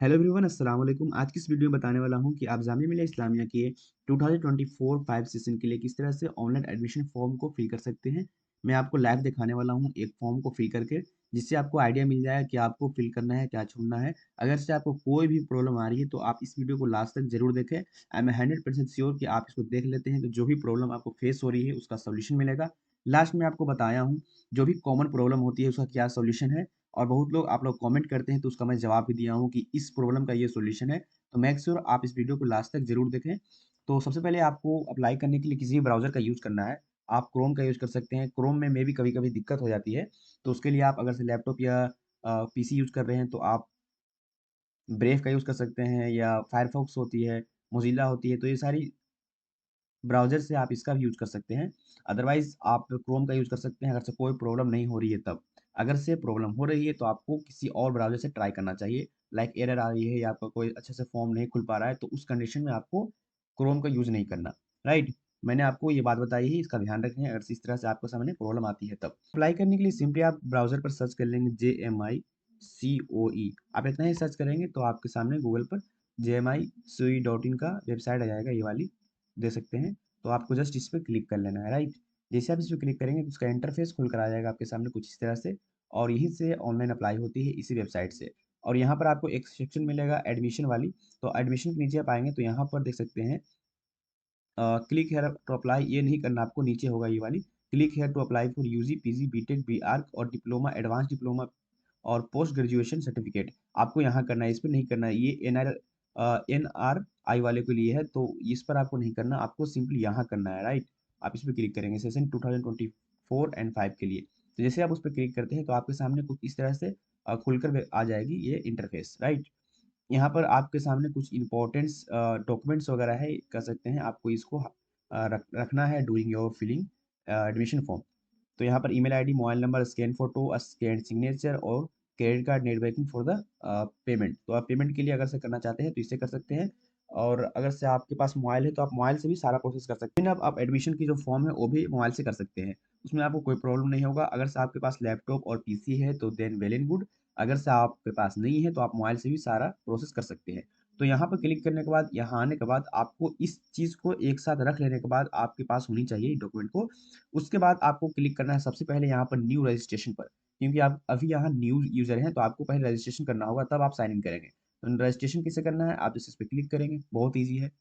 Hello everyone, अस्सलाम वालेकुम। आज की इस वीडियो में बताने वाला हूं कि आप जामिया मिलिया इस्लामिया के 2024-5 सेशन के लिए किस तरह से ऑनलाइन एडमिशन फॉर्म को फिल कर सकते हैं। मैं आपको लाइव दिखाने वाला हूं एक फॉर्म को फिल करके, जिससे आपको आइडिया मिल जाए कि आपको फिल करना है, क्या छोड़ना है। अगर से आपको कोई भी प्रॉब्लम आ रही है तो आप इस वीडियो को लास्ट तक जरूर देखें। आई एम 100% श्योर कि आप इसको देख लेते हैं तो जो भी प्रॉब्लम आपको फेस हो रही है उसका सोल्यूशन मिलेगा। लास्ट में आपको बताया हूँ जो भी कॉमन प्रॉब्लम होती है उसका क्या सोल्यूशन है, और बहुत लोग आप लोग कमेंट करते हैं तो उसका मैं जवाब भी दिया हूँ कि इस प्रॉब्लम का ये सॉल्यूशन है। तो मेक श्योर आप इस वीडियो को लास्ट तक जरूर देखें। तो सबसे पहले आपको अप्लाई करने के लिए किसी भी ब्राउज़र का यूज़ करना है। आप क्रोम का यूज़ कर सकते हैं। क्रोम में भी कभी-कभी दिक्कत हो जाती है। तो उसके लिए आप अगर से लैपटॉप या पीसी यूज़ कर रहे हैं तो आप ब्रेव का यूज़ कर सकते हैं, या फायरफॉक्स होती है, मोज़िला होती है। तो ये सारी ब्राउज़र से आप इसका भी यूज़ कर सकते हैं। अदरवाइज़ आप क्रोम का यूज़ कर सकते हैं अगर से कोई प्रॉब्लम नहीं हो रही है तब। अगर से प्रॉब्लम हो रही है तो आपको किसी और ब्राउज़र से ट्राई करना चाहिए। लाइक एरर आ रही है या आपका कोई अच्छे से फॉर्म नहीं खुल पा रहा है तो उस कंडीशन में आपको क्रोम का यूज़ नहीं करना, राइट? मैंने आपको ये बात बताई है, इसका ध्यान रखें अगर से इस तरह से आपके सामने प्रॉब्लम आती है तब। अप्लाई करने के लिए सिंपली आप ब्राउज़र पर सर्च कर लेंगे JMICOE। आप इतना ही सर्च करेंगे तो आपके सामने गूगल पर JMICOE.in का वेबसाइट आ जाएगा, ये वाली दे सकते हैं। तो आपको जस्ट इस पे क्लिक कर लेना है, राइट? जैसे आप इस पे क्लिक करेंगे तो उसका इंटरफेस खुल कर आ जाएगा आपके सामने कुछ इस तरह से, और यहीं से ऑनलाइन अप्लाई होती है इसी वेबसाइट से। और यहाँ पर आपको एक सेक्शन मिलेगा एडमिशन वाली। तो एडमिशन के नीचे आप आएँगे तो यहाँ पर देख सकते हैं क्लिक हियर टू अप्लाई, ये नहीं करना आपको, नीचे होगा ये वाली click here to apply for UG, PG, BTech, BArch और डिप्लोमा, एडवांस डिप्लोमा और पोस्ट ग्रेजुएशन सर्टिफिकेट। आपको यहाँ करना है, इस पे नहीं करना है। ये एनआरआई वाले के लिए है तो इस पर आपको नहीं करना, आपको सिंपली यहाँ करना है, राइट? आप इस पे क्लिक करेंगे सेशन 2024 एंड 5 के लिए। तो जैसे आप उस पर क्लिक करते हैं तो आपके सामने कुछ इस तरह से खुलकर आ जाएगी ये इंटरफेस, राइट? यहाँ पर आपके सामने कुछ इम्पोर्टेंट्स डॉक्यूमेंट्स वगैरह है, कह सकते हैं आपको इसको रखना है during your filling admission form. तो यहाँ पर email ID, mobile number, scan photo, scan signature और credit card net banking for the payment. तो आप पेमेंट के लिए अगर से करना चाहते हैं तो इससे कर सकते हैं, और अगर से आपके पास मोबाइल है तो आप मोबाइल से भी सारा प्रोसेस कर सकते हैं। आप एडमिशन की जो फॉर्म है वो भी मोबाइल से कर सकते हैं, उसमें आपको कोई प्रॉब्लम नहीं होगा। अगर से आपके पास लैपटॉप और पीसी है तो देन वेल एंड गुड। अगर से आपके पास नहीं है तो आप मोबाइल से भी सारा प्रोसेस कर सकते हैं। तो यहाँ पर क्लिक करने के बाद, यहाँ आने के बाद आपको इस चीज़ को एक साथ रख लेने के बाद आपके पास होनी चाहिए डॉक्यूमेंट को। उसके बाद आपको क्लिक करना है सबसे पहले यहाँ पर न्यू रजिस्ट्रेशन पर, क्योंकि आप अभी यहाँ न्यू यूज़र हैं तो आपको पहले रजिस्ट्रेशन करना होगा तब आप साइन इन करेंगे। तो रजिस्ट्रेशन कैसे करना है, आप जैसे इस पे क्लिक करेंगे, बहुत ईज़ी है।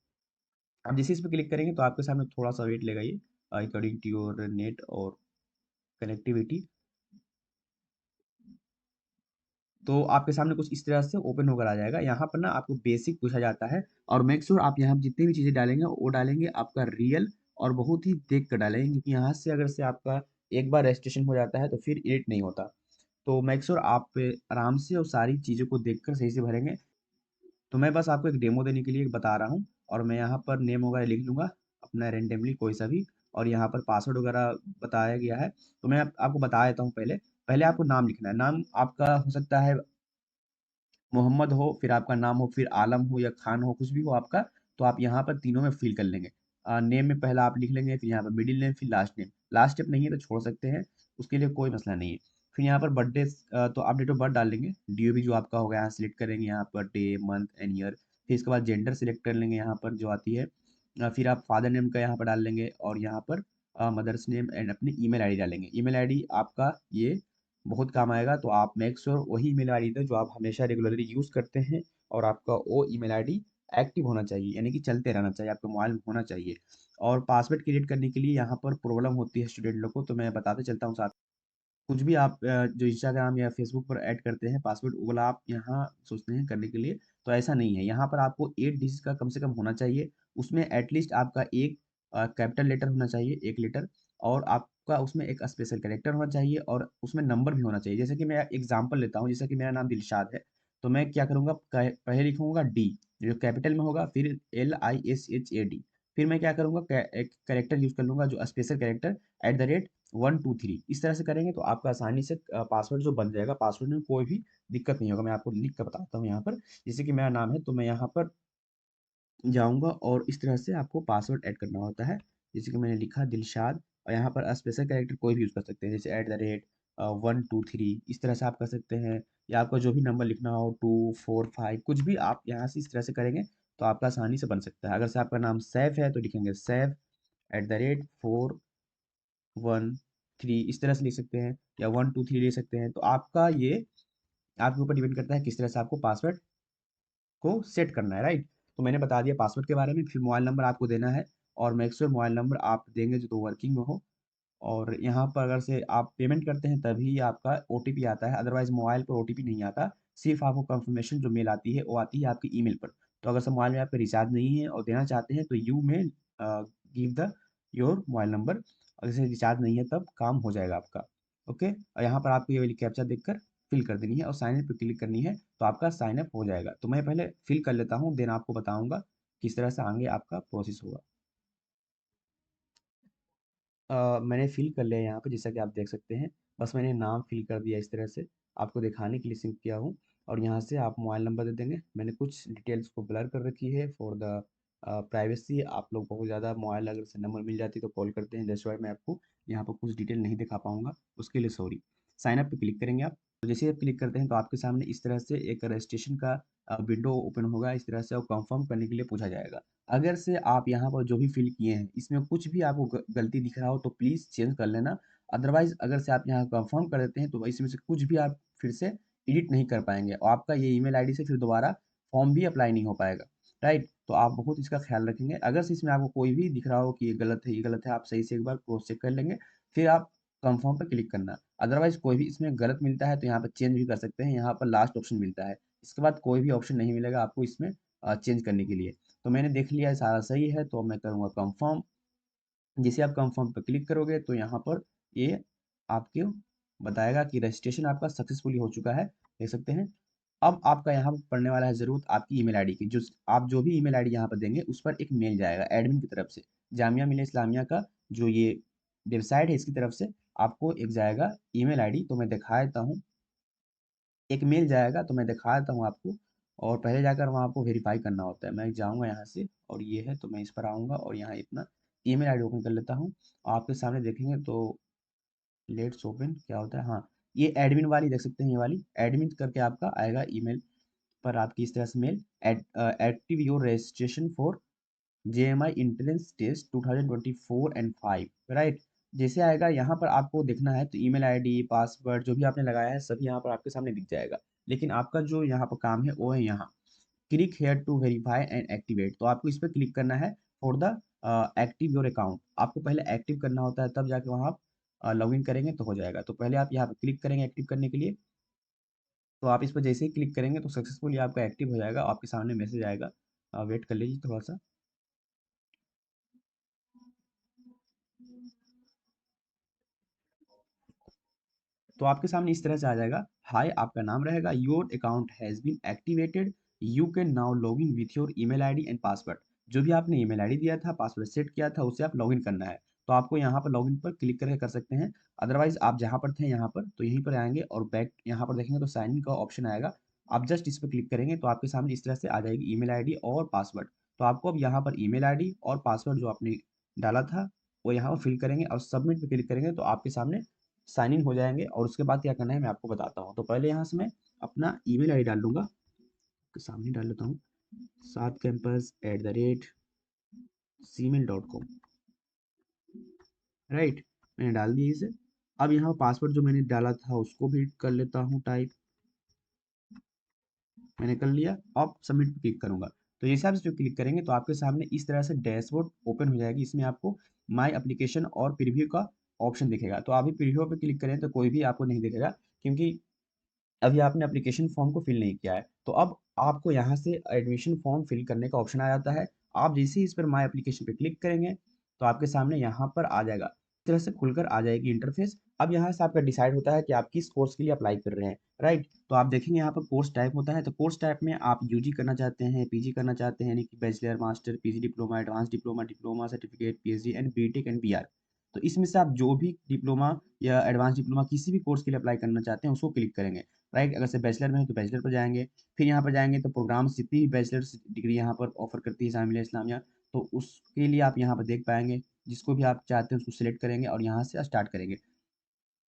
आप जैसे इस पे क्लिक करेंगे तो आपके सामने थोड़ा-सा वेट लेगा ये, अकॉर्डिंग टू योर नेट और कनेक्टिविटी। तो आपके सामने कुछ इस तरह से ओपन होकर आ जाएगा। यहाँ पर ना आपको बेसिक पूछा जाता है, और मेक श्योर आप यहाँ जितनी भी चीज़ें डालेंगे वो डालेंगे आपका रियल, और बहुत ही देख कर डालेंगे, क्योंकि यहाँ से अगर से आपका एक बार रजिस्ट्रेशन हो जाता है तो फिर एडिट नहीं होता। तो मेक श्योर आप आराम से और सारी चीज़ों को देखकर सही से भरेंगे। तो मैं बस आपको एक डेमो देने के लिए बता रहा हूँ, और मैं यहाँ पर नेम वगैरह लिख लूँगा अपना रैंडमली कोई सा भी, और यहाँ पर पासवर्ड वगैरह बताया गया है। तो मैं आपको बता देता हूँ पहले। पहले आपको नाम लिखना है। नाम आपका हो सकता है मोहम्मद हो, फिर आपका नाम हो, फिर आलम हो या खान हो, कुछ भी हो आपका, तो आप यहाँ पर तीनों में फिल कर लेंगे। नेम में पहला आप लिख लेंगे, फिर यहाँ पर मिडिल नेम, फिर लास्ट नेम। लास्ट स्टेप नहीं है तो छोड़ सकते हैं, उसके लिए कोई मसला नहीं है। फिर यहाँ पर बर्थडे, तो आप डेट ऑफ बर्थ डाल लेंगे। डीओबी जो आपका होगा यहाँ सेलेक्ट करेंगे, यहाँ per day, month and year. फिर इसके बाद जेंडर सेलेक्ट कर लेंगे यहाँ पर जो आती है। फिर आप फादर नेम का यहाँ पर डाल लेंगे, और यहाँ पर मदर्स नेम एंड अपनी ईमेल आईडी डालेंगे। ईमेल आईडी आपका ये बहुत काम आएगा, तो आप मेक श्योर वही ईमेल आईडी दें जो आप हमेशा रेगुलरली यूज़ करते हैं, और आपका वो ईमेल आईडी एक्टिव होना चाहिए, यानी कि चलते रहना चाहिए, आपका मोबाइल में होना चाहिए। और पासवर्ड क्रिएट करने के लिए यहाँ पर प्रॉब्लम होती है स्टूडेंट लोग को, तो मैं बताते चलता हूँ साथ। कुछ भी आप जो इंस्टाग्राम या फेसबुक पर ऐड करते हैं पासवर्ड, वो वाला आप यहाँ सोचते हैं करने के लिए, तो ऐसा नहीं है। यहाँ पर आपको 8 डिजिट का कम से कम होना चाहिए। उसमें एटलीस्ट आपका एक कैपिटल लेटर होना चाहिए, 1 लेटर, और आपका उसमें एक स्पेशल कैरेक्टर होना चाहिए, और उसमें नंबर भी होना चाहिए। जैसे कि मैं एग्ज़ाम्पल लेता हूँ, जैसे कि मेरा नाम दिलशाद है, तो मैं क्या करूँगा, पहले लिखूँगा डी, जो कैपिटल में होगा, फिर LISHAD। फिर मैं क्या करूँगा, एक कैरेक्टर यूज़ कर लूँगा जो स्पेशल कैरेक्टर, @ 1 2 3। इस तरह से करेंगे तो आपका आसानी से पासवर्ड जो बन जाएगा, पासवर्ड में कोई भी दिक्कत नहीं होगा। मैं आपको लिख कर बताता हूँ यहाँ पर। जैसे कि मेरा नाम है तो मैं यहाँ पर जाऊँगा, और इस तरह से आपको पासवर्ड ऐड करना होता है। जैसे कि मैंने लिखा दिलशाद, और यहाँ पर स्पेशल कैरेक्टर कोई भी यूज़ कर सकते हैं, जैसे @ 1 2 3, इस तरह से आप कर सकते हैं। या आपका जो भी नंबर लिखना हो 245 कुछ भी आप यहाँ से इस तरह से करेंगे तो आपका आसानी से बन सकता है। अगर से आपका नाम सैफ है तो लिखेंगे saf@413 इस तरह से लिख सकते हैं, या 123 लिख सकते हैं। तो आपका ये आपके ऊपर डिपेंड करता है किस तरह से आपको पासवर्ड को सेट करना है, राइट। तो मैंने बता दिया पासवर्ड के बारे में। फिर मोबाइल नंबर आपको देना है, और मेक श्योर मोबाइल नंबर आप देंगे जो तो वर्किंग में हो। और यहाँ पर अगर से आप पेमेंट करते हैं तभी आपका ओटीपी आता है, अदरवाइज मोबाइल पर ओटीपी नहीं आता। सिर्फ आपको कंफर्मेशन जो मेल आती है वो आती है आपकी ईमेल पर। तो अगर से मोबाइल में आपका रिचार्ज नहीं है और देना चाहते हैं तो यू में give the your mobile number. अगर से रिचार्ज नहीं है तब काम हो जाएगा आपका। ओके, और यहाँ पर आपको ये वाली कैप्चा देखकर फिल कर देनी है और साइन इन पर क्लिक करनी है, तो आपका साइन अप हो जाएगा। तो मैं पहले फिल कर लेता हूँ, देन आपको बताऊंगा किस तरह से आगे आपका प्रोसेस होगा। मैंने फ़िल कर लिया यहाँ पे, जैसा कि आप देख सकते हैं। बस मैंने नाम फ़िल कर दिया इस तरह से, आपको दिखाने के लिए सिंक किया हूँ। और यहाँ से आप मोबाइल नंबर दे देंगे। मैंने कुछ डिटेल्स को ब्लर कर रखी है फॉर द प्राइवेसी। आप लोग बहुत ज़्यादा मोबाइल अगर से नंबर मिल जाती है तो कॉल करते हैं, दैट्स व्हाई मैं आपको यहाँ पर कुछ डिटेल नहीं दिखा पाऊँगा, उसके लिए सॉरी। साइन अप पे क्लिक करेंगे आप। तो जैसे ही आप क्लिक करते हैं तो आपके सामने इस तरह से एक रजिस्ट्रेशन का विंडो ओपन होगा इस तरह से, और कंफर्म करने के लिए पूछा जाएगा। अगर से आप यहाँ पर जो भी फिल किए हैं इसमें कुछ भी आपको गलती दिख रहा हो तो प्लीज़ चेंज कर लेना। अदरवाइज अगर से आप यहाँ कंफर्म कर देते हैं तो इसमें से कुछ भी आप फिर से एडिट नहीं कर पाएंगे, और आपका ये ईमेल आईडी से फिर दोबारा फॉर्म भी अप्लाई नहीं हो पाएगा, राइट। तो आप बहुत इसका ख्याल रखेंगे। अगर से इसमें आपको कोई भी दिख रहा हो कि ये गलत है, ये गलत है, आप सही से एक बार क्रॉस चेक कर लेंगे, फिर आप कंफर्म पर क्लिक करना। अदरवाइज कोई भी इसमें गलत मिलता है तो यहाँ पर चेंज भी कर सकते हैं, यहाँ पर लास्ट ऑप्शन मिलता है। इसके बाद कोई भी ऑप्शन नहीं मिलेगा आपको इसमें चेंज करने के लिए। तो मैंने देख लिया है सारा सही है, तो मैं करूँगा कंफर्म। जैसे आप कंफर्म पे क्लिक करोगे तो यहाँ पर ये आपको बताएगा कि रजिस्ट्रेशन आपका सक्सेसफुली हो चुका है, देख सकते हैं। अब आपका यहाँ पर पड़ने वाला है ज़रूरत आपकी ईमेल आईडी की। जो आप जो भी ईमेल आईडी यहाँ पर देंगे उस पर एक मेल जाएगा एडमिन की तरफ से। जामिया मिल्लिया इस्लामिया का जो ये वेबसाइट है इसकी तरफ से आपको एक जाएगा ईमेल आईडी। तो मैं दिखा देता हूँ, एक मेल जाएगा तो मैं दिखा देता हूँ आपको। और पहले जाकर वहाँ आपको वेरीफाई करना होता है। मैं जाऊँगा यहाँ से, और ये है तो मैं इस पर आऊँगा और यहाँ अपना ईमेल आईडी ओपन कर लेता हूँ। आपके सामने देखेंगे तो लेट्स ओपन क्या होता है, हाँ, ये एडमिन वाली देख सकते हैं, ये वाली एडमिन करके आपका आएगा ईमेल पर आपकी इस तरह से mail active your registration for JMI entrance test 2024 and 5, right. जैसे आएगा यहाँ पर आपको देखना है तो ईमेल आईडी पासवर्ड जो भी आपने लगाया है सभी यहाँ पर आपके सामने दिख जाएगा। लेकिन आपका जो यहाँ पर काम है वो है यहाँ click here to verify and activate. तो आपको इस पर क्लिक करना है for the active your account. आपको पहले एक्टिव करना होता है, तब जाके वहाँ आप लॉगिन करेंगे तो हो जाएगा। तो पहले आप यहाँ पर क्लिक करेंगे एक्टिव करने के लिए। तो आप इस पर जैसे ही क्लिक करेंगे तो सक्सेसफुली आपका एक्टिव हो जाएगा, आपके सामने मैसेज आएगा। वेट कर लीजिए थोड़ा सा। तो आपके सामने इस तरह से आ जाएगा, हाय आपका नाम रहेगा, your account has been activated, you can now log in with your email ID and password. जो भी आपने ईमेल आईडी दिया था, पासवर्ड सेट किया था, उससे आप लॉगिन करना है। तो आपको यहाँ पर लॉगिन पर क्लिक करके कर सकते हैं। अदरवाइज आप जहाँ पर थे यहाँ पर तो यहीं पर आएंगे और बैक यहाँ पर देखेंगे तो साइन इन का ऑप्शन आएगा। आप जस्ट इस पर क्लिक करेंगे तो आपके सामने इस तरह से आ जाएगी ईमेल आईडी और पासवर्ड। तो आपको अब यहाँ पर ईमेल आईडी और पासवर्ड जो आपने डाला था वो यहाँ पर फिल करेंगे और सबमिट पे क्लिक करेंगे तो आपके सामने साइन इन हो जाएंगे। और उसके बाद क्या करना है मैं आपको बताता हूँ। तो पहले यहाँ से मैं अपना ईमेल आईडी डाल दूंगा, तो सामने डाल लेता हूँ, सात कैंपस @gmail.com, राइट। मैंने डाल दिया इसे। अब यहाँ पासवर्ड जो मैंने डाला था उसको भी कर लेता हूँ टाइप, मैंने कर लिया। अब सबमिट पे क्लिक करूंगा। तो जैसे आप इस पर क्लिक करेंगे तो आपके सामने इस तरह से डैशबोर्ड ओपन हो जाएगी। इसमें आपको माय एप्लीकेशन और प्रीव्यू का ऑप्शन दिखेगा। तो अभी प्रीव्यू पे क्लिक करें तो कोई भी आपको नहीं दिखेगा, क्योंकि अभी आपने एप्लीकेशन फॉर्म को फिल नहीं किया है। तो अब आपको यहाँ से एडमिशन फॉर्म फिल करने का ऑप्शन आ जाता है। आप जैसे ही इस पर माय एप्लीकेशन पे क्लिक करेंगे तो आपके सामने यहाँ पर आ जाएगा, इस तरह से खुलकर आ जाएगी इंटरफेस। अब यहाँ से आपका डिसाइड होता है कि आप किस कोर्स के लिए अप्लाई कर रहे हैं, राइट। तो आप देखेंगे यहाँ पर कोर्स टाइप होता है। तो कोर्स टाइप में आप यूजी करना चाहते हैं, पीजी करना चाहते हैं, यानी कि bachelor, master, PG diploma, advance diploma, diploma certificate, PhD and BTech and BR. तो इसमें से आप जो भी डिप्लोमा या एडवांस डिप्लोमा किसी भी कोर्स के लिए अप्लाई करना चाहते हैं उसको क्लिक करेंगे, राइट। अगर से बैचलर में है तो बैचलर पर जाएंगे। फिर यहाँ पर जाएंगे तो प्रोग्राम्स जितनी भी बैचलर्स डिग्री यहाँ पर ऑफर करती है जामिया इस्लामिया, तो उसके लिए आप यहाँ पर देख पाएंगे। जिसको भी आप चाहते हैं उसको सिलेक्ट करेंगे और यहाँ से स्टार्ट करेंगे।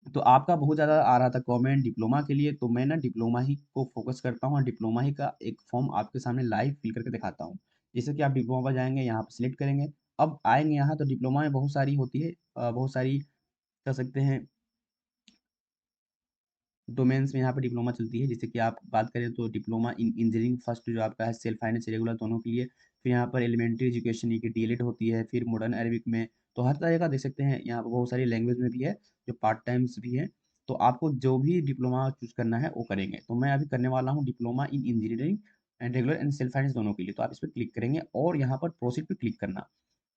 तो आपका बहुत ज़्यादा आ रहा था कमेंट डिप्लोमा के लिए, तो मैं ना डिप्लोमा ही को फ़ोकस करता हूँ और डिप्लोमा ही का एक फॉर्म आपके सामने लाइव फिल करके दिखाता हूँ। जैसे कि आप डिप्लोमा पर जाएँगे, यहाँ पे सिलेक्ट करेंगे। अब आएँगे यहाँ तो डिप्लोमा में बहुत सारी होती है बहुत सारी कह सकते हैं डोमेन्स में यहाँ पे डिप्लोमा चलती है। जैसे कि आप बात करें तो डिप्लोमा इन इंजीनियरिंग फर्स्ट जो आपका है सेल्फ फाइनेंस रेगुलर दोनों के लिए। फिर यहाँ पर एलिमेंट्री एजुकेशन की डीएलएड होती है, फिर मॉडर्न अरेबिक में। तो हर तरह का देख सकते हैं यहाँ पर बहुत सारी लैंग्वेज में भी है, जो पार्ट टाइम्स भी है। तो आपको जो भी डिप्लोमा चूज़ करना है वो करेंगे। तो मैं अभी करने वाला हूँ diploma in engineering and regular and self finance दोनों के लिए। तो आप इस पर क्लिक करेंगे और यहाँ पर प्रोसीड पे क्लिक करना।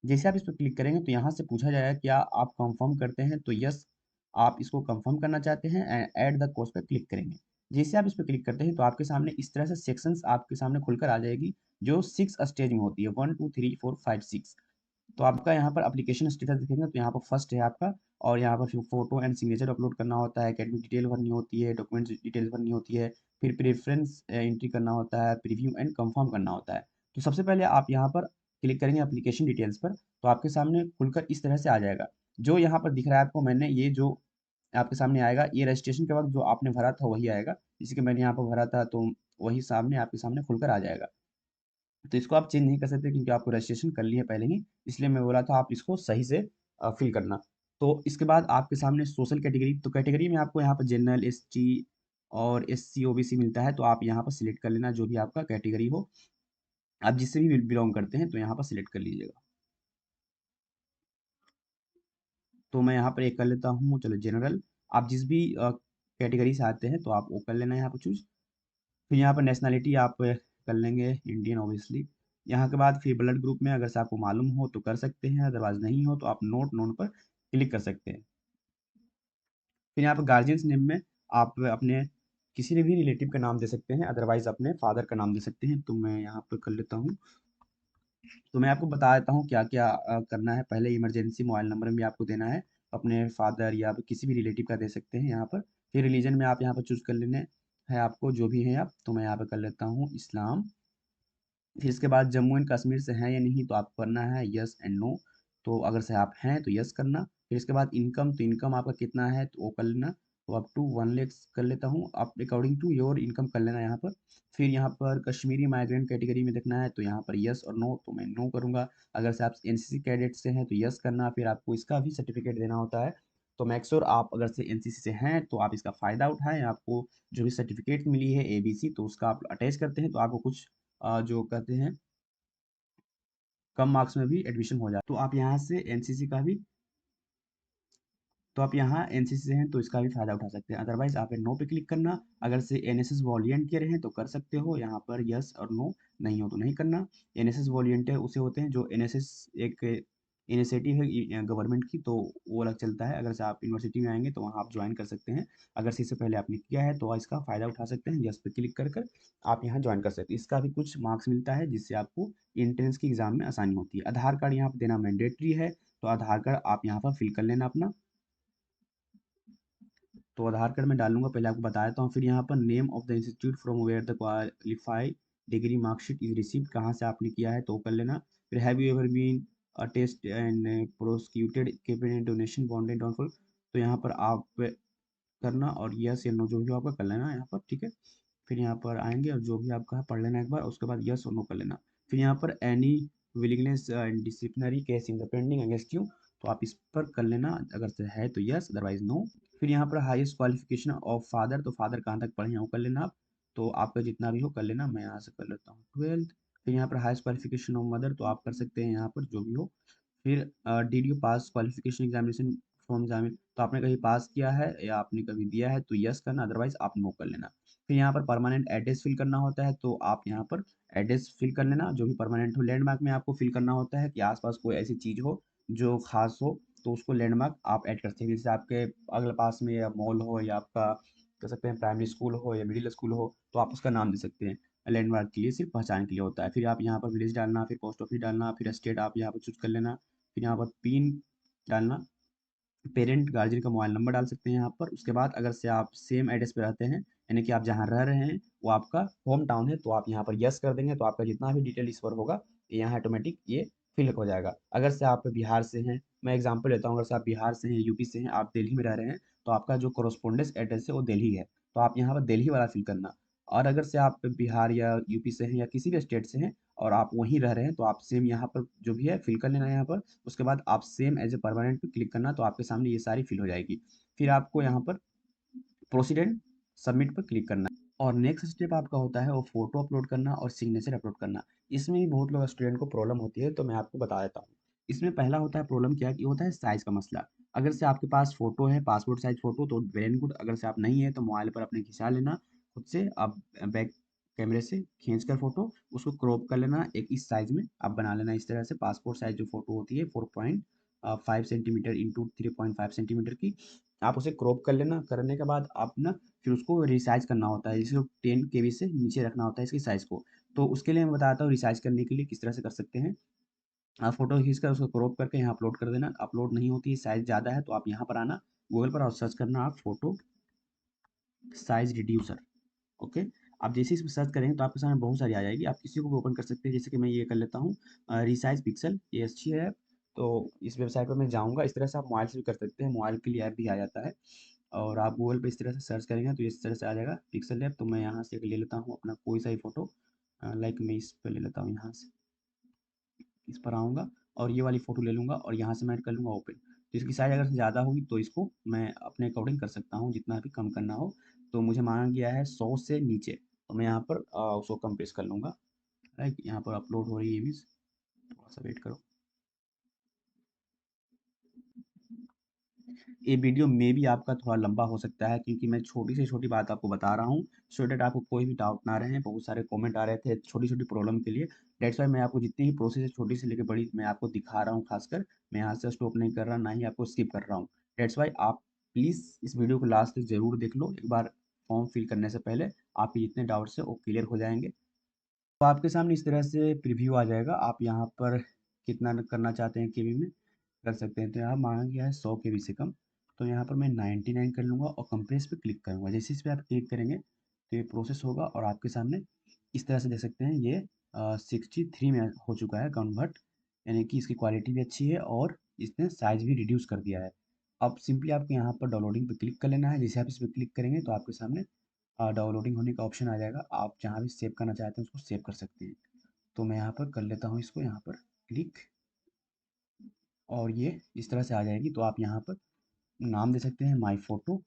जैसे आप इस पे क्लिक करेंगे तो यहाँ से पूछा जाएगा क्या आप कंफर्म करते हैं? तो यस, आप इसको कंफर्म करना चाहते हैं एंड ऐड द कोर्स पे क्लिक करेंगे। जैसे आप इस पे क्लिक करते हैं तो आपके सामने इस तरह से सेक्शंस आपके सामने खुलकर आ जाएगी, जो 6 स्टेज में होती है 1, 2, 3, 4, 5, 6। तो आपका यहाँ पर एप्लीकेशन स्टेटस दिखेगा तो यहाँ पर फर्स्ट है आपका, और यहाँ पर फिर फोटो एंड सिग्नेचर अपलोड करना होता है, एकेडमिक डिटेल भरनी होती है, डॉक्यूमेंट्स डिटेल्स भरनी होती है, फिर प्रेफरेंस एंट्री करना होता है, प्रीव्यू एंड कंफर्म करना होता है। तो सबसे पहले आप यहाँ पर क्लिक करेंगे एप्लीकेशन डिटेल्स पर, तो आपके सामने खुलकर इस तरह से आ जाएगा। जो यहाँ पर दिख रहा है आपको, मैंने ये जो आपके सामने आएगा, ये रजिस्ट्रेशन के वक्त जो आपने भरा था वही आएगा, जैसे कि मैंने यहाँ पर भरा था तो वही सामने आपके सामने खुलकर आ जाएगा। तो इसको आप चेंज नहीं कर सकते क्योंकि आपको रजिस्ट्रेशन कर लिया पहले ही, इसलिए मैं बोला था आप इसको सही से फिल करना। तो इसके बाद आपके सामने सोशल कैटेगरी, तो कैटेगरी में आपको यहाँ पर जनरल, एसटी और एससी, ओबीसी मिलता है, तो आप यहाँ पर सिलेक्ट कर लेना जो भी आपका कैटेगरी हो। आप जिससे भी बिलोंग करते हैं तो यहाँ पर सिलेक्ट कर लीजिएगा। तो मैं यहाँ पर एक कर लेता हूँ, चलो जनरल। आप जिस भी कैटेगरी से आते हैं तो आप वो कर लेना यहाँ पर चूज। फिर यहाँ पर नेशनैलिटी आप कर लेंगे इंडियन ऑब्वियसली। यहाँ के बाद फिर ब्लड ग्रुप में अगर से आपको मालूम हो तो कर सकते हैं, अदरवाइज नहीं हो तो आप नोट नोन पर क्लिक कर सकते हैं। फिर यहाँ पर गार्जियंस नेम में आप अपने किसी ने भी रिलेटिव का नाम दे सकते हैं, अदरवाइज अपने फादर का नाम दे सकते हैं। तो मैं यहाँ पर कर लेता हूँ। तो मैं आपको बता देता हूँ क्या क्या करना है। पहले इमरजेंसी मोबाइल नंबर भी आपको देना है, अपने फादर या किसी भी रिलेटिव का दे सकते हैं यहाँ पर। फिर रिलीजन में आप यहाँ पर चूज कर लेने है आपको जो भी है आप, तो मैं यहाँ पर कर लेता हूँ इस्लाम। फिर इसके बाद जम्मू एंड कश्मीर से हैं या नहीं तो आपको करना है यस एंड नो। तो अगर से आप हैं तो यस करना। फिर इसके बाद इनकम, तो इनकम आपका कितना है तो वो कर लेना। तो अप टू 1 लाख कर लेता हूँ, आप अकॉर्डिंग टू योर इनकम कर लेना यहाँ पर। फिर यहाँ पर कश्मीरी माइग्रेंट कैटेगरी में देखना है तो यहाँ पर यस और नो, तो मैं नो करूँगा। अगर से आप एनसीसी कैडेट से हैं तो यस करना, फिर आपको इसका भी सर्टिफिकेट देना होता है। तो मेक श्योर आप अगर से एनसीसी से हैं तो आप इसका फ़ायदा उठाएं। आपको जो भी सर्टिफिकेट मिली है एबीसी, तो उसका आप अटैच करते हैं तो आपको कुछ जो कहते हैं कम मार्क्स में भी एडमिशन हो जाए। तो आप यहाँ से एनसीसी का भी, तो आप यहाँ एनसीसी से हैं तो इसका भी फायदा उठा सकते हैं। अदरवाइज आप नो पे क्लिक करना। अगर से एनएसएस वॉलंटियर हैं तो कर सकते हो यहाँ पर यस और नो, नहीं हो तो नहीं करना। एनएसएस वॉलंटियर उसे होते हैं जो एनएसएस एक इनिशिएटिव है गवर्नमेंट की, तो वो अलग चलता है। अगर से आप यूनिवर्सिटी में आएंगे तो वहाँ आप ज्वाइन कर सकते हैं। अगर से इससे पहले आपने किया है तो इसका फ़ायदा उठा सकते हैं, यस पे क्लिक कर कर आप यहाँ ज्वाइन कर सकते हैं। इसका भी कुछ मार्क्स मिलता है जिससे आपको एंट्रेंस की एग्ज़ाम में आसानी होती है। आधार कार्ड यहाँ पर देना मैंडेटरी है, तो आधार कार्ड आप यहाँ पर फिल कर लेना अपना। तो आधार कार्ड में डालूंगा, पहले आपको बता देता हूँ। फिर यहाँ पर name of the institute from where the qualified degree marksheet is received, कहाँ से आपने किया है तो वो कर लेना। फिर have you ever been test and prosecuted capital donation bonded on full, तो यहाँ पर आप करना और यस या नो जो भी आपका कर लेना यहाँ पर, ठीक है। फिर यहाँ पर आएंगे और जो भी आपका है पढ़ लेना एक बार, उसके बाद यस और नो कर लेना। फिर यहाँ पर any willingness and disciplinary case in the pending against you, तो आप इस पर कर लेना, अगर से है तो यस अदरवाइज नो। फिर यहाँ पर हाईएस्ट क्वालिफिकेशन ऑफ फादर, तो फादर कहाँ तक पढ़े हैं वो कर लेना आप। तो आपका जितना भी हो कर लेना, मैं यहाँ से कर लेता हूँ 12th। फिर यहाँ पर हाईएस्ट क्वालिफिकेशन ऑफ मदर, तो आप कर सकते हैं यहाँ पर जो भी हो। फिर did you pass qualification examination from examine, तो आपने कभी पास किया है या आपने कभी दिया है तो यस करना, अदरवाइज आप नो कर लेना। फिर यहाँ पर परमानेंट एड्रेस फिल करना होता है, तो आप यहाँ पर एड्रेस फिल कर लेना जो भी परमानेंट हो। लैंडमार्क में आपको फिल करना होता है कि आसपास कोई ऐसी चीज़ हो जो खास हो, तो उसको लैंडमार्क आप ऐड कर सकते हैं। जैसे आपके अगले पास में या मॉल हो या आपका कह सकते हैं प्राइमरी स्कूल हो या मिडिल स्कूल हो, तो आप उसका नाम दे सकते हैं। लैंडमार्क के लिए सिर्फ पहचान के लिए होता है। फिर आप यहाँ पर विलेज डालना, फिर पोस्ट ऑफिस डालना, फिर स्टेट आप यहाँ पर चूज कर लेना। फिर यहाँ पर पिन डालना, पेरेंट गार्जियन का मोबाइल नंबर डाल सकते हैं यहाँ पर। उसके बाद अगर से आप सेम एड्रेस पे रहते हैं, यानी कि आप जहाँ रह रहे हैं वो आपका होम टाउन है, तो आप यहाँ पर यस कर देंगे, तो आपका जितना भी डिटेल इस पर होगा यहाँ ऑटोमेटिक ये फिल हो जाएगा। अगर से आप बिहार से हैं, मैं एग्जांपल लेता हूँ, अगर से आप बिहार से हैं, यूपी से हैं, आप दिल्ली में रह रहे हैं, तो आपका जो कोरोस्पोंडेंस एड्रेस है वो दिल्ली है, तो आप यहाँ पर दिल्ली वाला फिल करना। और अगर से आप बिहार या यूपी से हैं या किसी भी स्टेट से हैं और आप वहीं रह रहे हैं, तो आप सेम यहाँ पर जो भी है फिल कर लेना यहाँ पर। उसके बाद आप सेम एज ए परमानेंट पे क्लिक करना, तो आपके सामने ये सारी फिल हो जाएगी। फिर आपको यहाँ पर प्रोसीड एंड सबमिट पर क्लिक करना है। और नेक्स्ट स्टेप आपका होता है वो फ़ोटो अपलोड करना और सिग्नेचर अपलोड करना। इसमें भी बहुत लोग स्टूडेंट को प्रॉब्लम होती है, तो मैं आपको बता देता हूँ। इसमें पहला होता है प्रॉब्लम क्या कि होता है साइज़ का मसला। अगर से आपके पास फ़ोटो है पासपोर्ट साइज़ फ़ोटो तो वेल एंड गुड, अगर से आप नहीं है तो मोबाइल पर अपने खिंचा लेना खुद से, आप बैक कैमरे से खींच कर फ़ोटो उसको क्रॉप कर लेना, एक इस साइज़ में आप बना लेना। इस तरह से पासपोर्ट साइज़ जो फ़ोटो होती है 4.5 सेंटीमीटर इंटू 3.5 सेंटीमीटर की, आप उसे क्रॉप कर लेना। करने के बाद आप ना फिर उसको रिसाइज़ करना होता है, जिसे 10 केबी से नीचे रखना होता है इसकी साइज़ को। तो उसके लिए मैं बताता हूँ रिसाइज़ करने के लिए किस तरह से कर सकते हैं। आप फ़ोटो खींचकर उसको क्रॉप करके यहाँ अपलोड कर देना। अपलोड नहीं होती है, साइज़ ज़्यादा है, तो आप यहाँ पर आना गूगल पर और सर्च करना आप फ़ोटो साइज़ रिड्यूसर। ओके, आप जैसे ही इसमें सर्च करेंगे तो आपके सामने बहुत सारी आ जाएगी। आप किसी को भी ओपन कर सकते हैं, जैसे कि मैं ये कर लेता हूँ रिसाइज़ पिक्सल, ये अच्छी है। तो इस वेबसाइट पर मैं जाऊँगा। इस तरह से आप मोबाइल से भी कर सकते हैं, मोबाइल के लिए ऐप भी आ जाता है। और आप गूगल पे इस तरह से सर्च करेंगे तो इस तरह से आ जाएगा पिक्सल लैब। तो मैं यहाँ से एक ले लेता हूँ अपना कोई सा ही फ़ोटो, लाइक मैं इस पे ले लेता हूँ, यहाँ से इस पर आऊँगा और ये वाली फ़ोटो ले लूँगा और यहाँ से मैं कर लूँगा ओपन। तो इसकी साइज़ अगर ज़्यादा होगी तो इसको मैं अपने अकॉर्डिंग कर सकता हूँ, जितना भी कम करना हो। तो मुझे मांगा गया है 100 से नीचे, तो मैं यहाँ पर उसको कम पेश कर लूँगा। राइट, यहाँ पर अपलोड हो रही है इमेज, थोड़ा सा वेट करो। ये वीडियो में भी आपका थोड़ा लंबा हो सकता है, क्योंकि मैं छोटी से छोटी बात आपको बता रहा हूँ, सो दैट आपको कोई भी डाउट ना रहे। बहुत सारे कमेंट आ रहे थे छोटी-छोटी प्रॉब्लम के लिए। दैट्स व्हाई मैं आपको जितनी भी प्रोसेस है छोटी से लेके बड़ी मैं आपको दिखा रहा हूँ खासकर। मैं यहाँ से स्टॉप नहीं कर रहा, ना ही आपको स्किप कर रहा हूँ। दैट्स व्हाई आप प्लीज़ इस वीडियो को लास्ट तक ज़रूर देख लो। एक बार फॉर्म फिल करने से पहले आपके जितने डाउट्स हैं वो क्लियर हो जाएँगे। तो आपके सामने इस तरह से प्रीव्यू आ जाएगा। आप यहाँ पर कितना करना चाहते हैं केबी में कर सकते हैं। तो यहाँ मांगा गया है 100 केबी से कम, तो यहाँ पर मैं 99 कर लूँगा और कंप्रेस पे क्लिक करूँगा। जैसे इस पे आप क्लिक करेंगे तो ये प्रोसेस होगा और आपके सामने इस तरह से देख सकते हैं ये 63 में हो चुका है कन्वर्ट, यानी कि इसकी क्वालिटी भी अच्छी है और इसने साइज़ भी रिड्यूस कर दिया है। अब सिंपली आपको यहाँ पर डाउनलोडिंग पे क्लिक कर लेना है। जैसे आप इस पे क्लिक करेंगे तो आपके सामने डाउनलोडिंग होने का ऑप्शन आ जाएगा। आप जहाँ भी सेव करना चाहते हैं उसको सेव कर सकते हैं। तो मैं यहाँ पर कर लेता हूँ इसको यहाँ पर क्लिक, और ये इस तरह से आ जाएगी। तो आप यहाँ पर नाम दे सकते हैं माय फ़ोटो,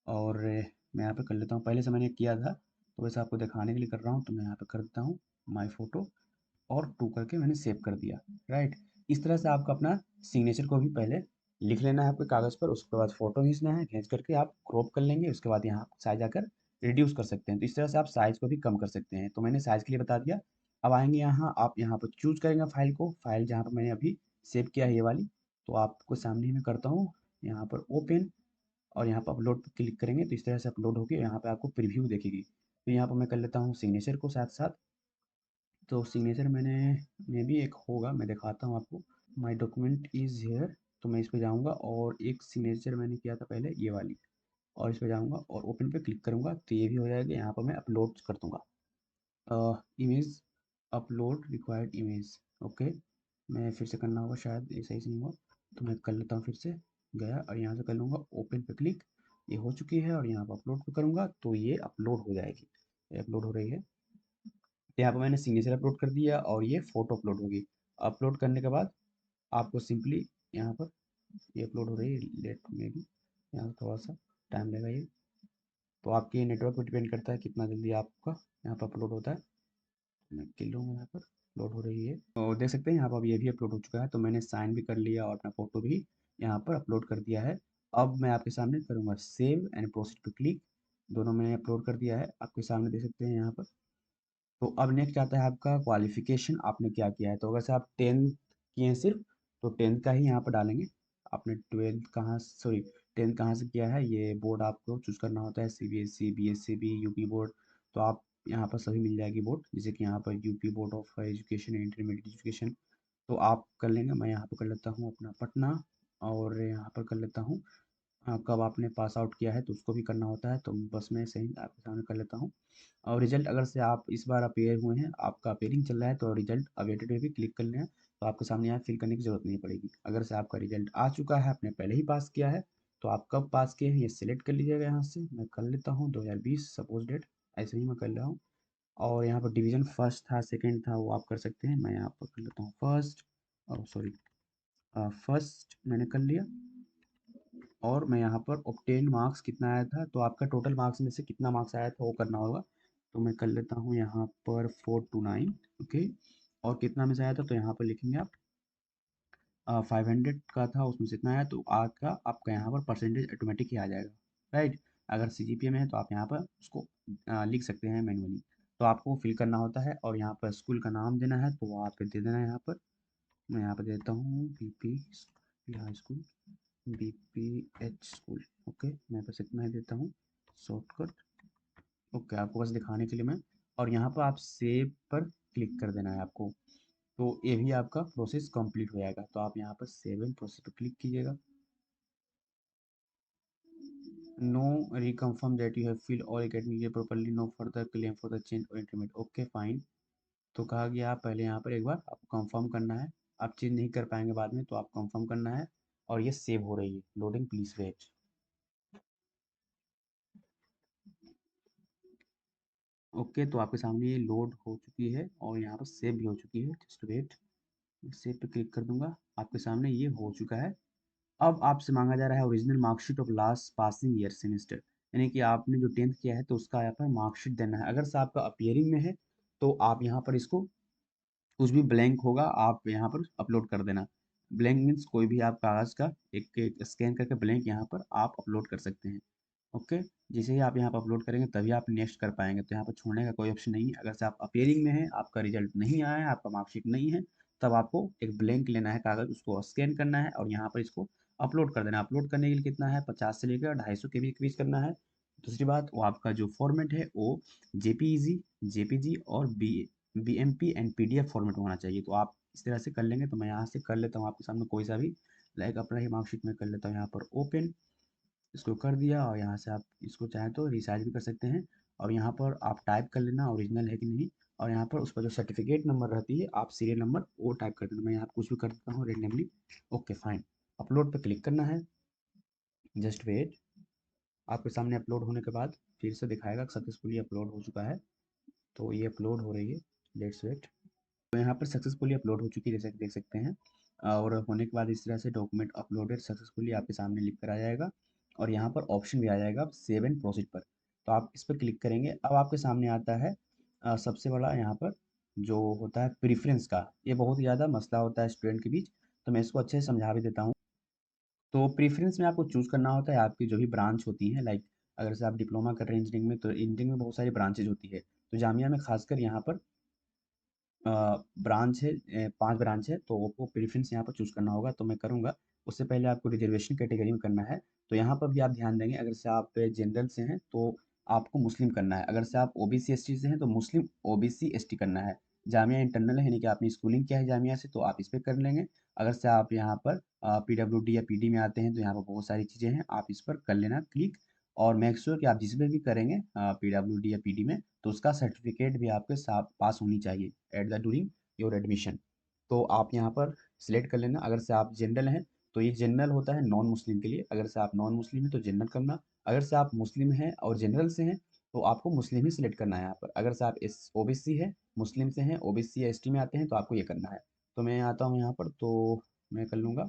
और मैं यहाँ पे कर लेता हूँ। पहले से मैंने किया था तो वैसे आपको दिखाने के लिए कर रहा हूँ, तो मैं यहाँ पे कर देता हूँ माय फ़ोटो और 2 करके मैंने सेव कर दिया। राइट, इस तरह से आपको अपना सिग्नेचर को भी पहले लिख लेना है आपके कागज़ पर, उसके बाद फ़ोटो खींचना है, खींच करके आप क्रॉप कर लेंगे। उसके बाद यहाँ साइज़ आकर रिड्यूस कर सकते हैं। तो इस तरह से आप साइज़ को भी कम कर सकते हैं। तो मैंने साइज़ के लिए बता दिया। अब आएँगे यहाँ, आप यहाँ पर चूज़ करेंगे फ़ाइल को, फ़ाइल जहाँ पर मैंने अभी सेव किया है ये वाली, तो आपको सामने ही मैं करता हूँ यहाँ पर ओपन, और यहाँ पर अपलोड पे क्लिक करेंगे तो इस तरह से अपलोड होके यहाँ पे आपको प्रीव्यू दिखेगी। तो यहाँ पर मैं कर लेता हूँ सिग्नेचर को साथ साथ। तो सिग्नेचर मैंने में भी एक होगा, मैं दिखाता हूँ आपको। माय डॉक्यूमेंट इज़ हियर, तो मैं इस पे जाऊँगा और एक सिग्नेचर मैंने किया था पहले ये वाली, और इस पे जाऊँगा और ओपन पे क्लिक करूँगा तो ये भी हो जाएगा। यहाँ पर मैं अपलोड कर दूँगा image, upload required image. Okay, मैं फिर से करना होगा, शायद ये सही से नहीं हुआ, तो मैं कर लेता हूँ फिर से। गया और यहाँ से कर लूँगा ओपन पे क्लिक, ये हो चुकी है और यहाँ पर अपलोड पे करूँगा तो ये अपलोड हो जाएगी। ये अपलोड हो रही है। तो यहाँ पर मैंने सिग्नेचर अपलोड कर दिया और ये फ़ोटो अपलोड होगी। अपलोड करने के बाद आपको सिंपली यहाँ पर ये अपलोड हो रही है, लेट में भी यहाँ थोड़ा सा टाइम लगेगा ये, तो आपके नेटवर्क पर डिपेंड करता है कितना जल्दी आपका यहाँ पर अपलोड होता है। मैं कर लूँगा, यहाँ पर अपलोड हो रही है तो देख सकते हैं यहाँ पर अब ये भी अपलोड हो चुका है। तो मैंने साइन भी कर लिया और अपना फ़ोटो भी यहाँ पर अपलोड कर दिया है। अब मैं आपके सामने करूँगा सेव एंड प्रोसीड पे क्लिक, दोनों मैंने अपलोड कर दिया है, आपके सामने देख सकते हैं यहाँ पर। तो अब नेक्स्ट आता है आपका क्वालिफ़िकेशन, आपने क्या किया है। तो अगर से आप 10th किए हैं सिर्फ, तो 10th का ही यहाँ पर डालेंगे। आपने 12th कहाँ, सॉरी 10th कहाँ से किया है, ये बोर्ड आपको चूज़ करना होता है, सीबीएसई, बीएसईबी, यूपी बोर्ड। तो आप यहाँ पर सभी मिल जाएगी बोर्ड, जैसे कि यहाँ पर UP board of education, intermediate education. तो आप कर लेंगे। मैं यहाँ पर कर लेता हूँ अपना पटना, और यहाँ पर कर लेता हूँ कब आपने पास आउट किया है तो उसको भी करना होता है, तो बस मैं सही आपके सामने कर लेता हूँ। और रिजल्ट अगर से आप इस बार अपेयर हुए हैं, आपका अपेयरिंग चल रहा है, तो रिजल्ट अवेटेड में भी क्लिक कर लें, तो आपके सामने यहाँ फिल करने की ज़रूरत नहीं पड़ेगी। अगर से आपका रिजल्ट आ चुका है, आपने पहले ही पास किया है, तो आप कब पास किए हैं ये सिलेक्ट कर लीजिएगा यहाँ से। मैं कर लेता हूँ 2020 सपोज डेट, ऐसे ही मैं कर रहा हूँ। और यहाँ पर डिवीज़न फर्स्ट था सेकंड था वो आप कर सकते हैं। मैं यहाँ पर कर लेता हूँ फर्स्ट, और सॉरी फर्स्ट मैंने कर लिया। और मैं यहाँ पर ऑब्टेन मार्क्स कितना आया था, तो आपका टोटल मार्क्स में से कितना मार्क्स आया था वो करना होगा। तो मैं कर लेता हूँ यहाँ पर 429, ओके। और कितना में से आया था, तो यहाँ पर लिखेंगे आप 500 का था, उसमें से इतना आया, तो आपका आपका यहाँ पर परसेंटेज ऑटोमेटिक ही आ जाएगा, राइट। अगर सीजीपीए में है तो आप यहाँ पर उसको लिख सकते हैं मैनुअली। तो आपको फिल करना होता है और यहाँ पर स्कूल का नाम देना है, तो वो आपको दे देना है यहाँ पर। मैं यहाँ पर देता हूँ BP high school, BPH school, okay. मैं बस इतना ही देता हूँ शॉर्टकट, ओके, आपको बस दिखाने के लिए मैं। और यहाँ पर आप सेव पर क्लिक कर देना है आपको। तो ये भी आपका प्रोसेस कंप्लीट हो जाएगा। तो आप यहाँ पर सेव एंड प्रोसेस पर क्लिक कीजिएगा। No reconfirm that you have fill all academic properly, no further claim for the change और इंक्रीमेंट, ओके फाइन। तो कहा गया आप पहले यहाँ पर एक बार आपको कंफर्म करना है, आप चेंज नहीं कर पाएंगे बाद में, तो आप कंफर्म करना है। और ये सेव हो रही है, लोडिंग प्लीज वेट। ओके, तो आपके सामने ये लोड हो चुकी है और यहाँ पर सेव भी हो चुकी है, जस्ट वेट। सेव पे क्लिक कर दूंगा, आपके सामने ये हो चुका है। अब आपसे मांगा जा रहा है original marksheet of last passing year semester, यानी कि आपने जो 10th किया है तो उसका यहाँ पर मार्कशीट देना है। अगर से आपका अपीयरिंग में है तो आप यहाँ पर इसको, कुछ भी ब्लैंक होगा आप यहाँ पर अपलोड कर देना। ब्लैंक मीन्स कोई भी आप कागज़ का एक स्कैन करके ब्लैंक यहाँ पर आप अपलोड कर सकते हैं, ओके। जैसे ही आप यहाँ पर अपलोड करेंगे तभी आप नेक्स्ट कर पाएंगे, तो यहाँ पर छोड़ने का कोई ऑप्शन नहीं है। अगर से आप अपीयरिंग में हैं, आपका रिजल्ट नहीं आया है, आपका मार्कशीट नहीं है, तब आपको एक ब्लैंक लेना है कागज़, उसको स्कैन करना है और यहाँ पर इसको अपलोड कर देना। अपलोड करने के लिए कितना है, 50 से लेकर 250 के बीच करना है। दूसरी बात, वो आपका जो फॉर्मेट है वो जेपीईजी, जेपीजी और बीएमपी एंड पीडीएफ फॉर्मेट होना चाहिए। तो आप इस तरह से कर लेंगे। तो मैं यहाँ से कर लेता हूँ आपके सामने कोई सा भी, लाइक अपना ही मार्कशीट में कर लेता हूँ यहाँ पर ओपन, इसको कर दिया। और यहाँ से आप इसको चाहें तो रिसाइज भी कर सकते हैं। और यहाँ पर आप टाइप कर लेना ओरिजिनल है कि नहीं। और यहाँ पर उस पर जो सर्टिफिकेट नंबर रहती है, आप सीरियल नंबर वो टाइप कर देना। मैं यहाँ कुछ भी कर देता हूँ रेंडमली, ओके फाइन। अपलोड पे क्लिक करना है, जस्ट वेट। आपके सामने अपलोड होने के बाद फिर से दिखाएगा सक्सेसफुली अपलोड हो चुका है। तो ये अपलोड हो रही है, लेट्स वेट। तो यहाँ पर सक्सेसफुली अपलोड हो चुकी है, जैसे कि देख सकते हैं। और होने के बाद इस तरह से डॉक्यूमेंट अपलोडेड सक्सेसफुली आपके सामने लिख कर आ जाएगा। और यहाँ पर ऑप्शन भी आ जाएगा सेव एंड प्रोसीड पर, तो आप इस पर क्लिक करेंगे। अब आपके सामने आता है सबसे बड़ा यहाँ पर जो होता है प्रीफ्रेंस का, ये बहुत ही ज़्यादा मसला होता है स्टूडेंट के बीच। तो मैं इसको अच्छे से समझा भी देता हूँ। तो प्रीफ्रेंस में आपको चूज़ करना होता है आपकी जो भी ब्रांच होती है, लाइक अगर से आप डिप्लोमा कर रहे हैं इंजीनियरिंग में, तो इंजीनियरिंग में बहुत सारी ब्रांचेज होती है। तो जामिया में खासकर यहाँ पर ब्रांच है, 5 ब्रांच है, तो आपको प्रेफ़रेंस यहाँ पर चूज़ करना होगा, तो मैं करूँगा। उससे पहले आपको रिज़र्वेशन कैटेगरी में करना है, तो यहाँ पर भी आप ध्यान देंगे। अगर से आप जनरल से हैं, तो आपको मुस्लिम करना है। अगर से आप ओबीसी एसटी से हैं, तो मुस्लिम ओबीसी एसटी करना है। जामिया इंटरनल है, यानी कि आपने स्कूलिंग किया है जामिया से, तो आप इस पे कर लेंगे। अगर से आप यहाँ पर पीडब्ल्यूडी या पीडी में आते हैं, तो यहाँ पर बहुत सारी चीज़ें हैं, आप इस पर कर लेना क्लिक। और मेक श्योर कि आप जिसमें भी करेंगे पीडब्ल्यूडी या पीडी में, तो उसका सर्टिफिकेट भी आपके साथ पास होनी चाहिए at the during your admission. तो आप यहाँ पर सिलेक्ट कर लेना। अगर से आप जनरल हैं, तो ये जनरल होता है नॉन मुस्लिम के लिए। अगर से आप नॉन मुस्लिम हैं तो जनरल करना। अगर से आप मुस्लिम हैं और जनरल से हैं, तो आपको मुस्लिम ही सिलेक्ट करना है यहाँ पर। अगर से आप एस ओबीसी है, मुस्लिम से हैं, ओबीसी या एसटी में आते हैं, तो आपको ये करना है। तो मैं आता हूँ यहाँ पर, तो मैं कर लूँगा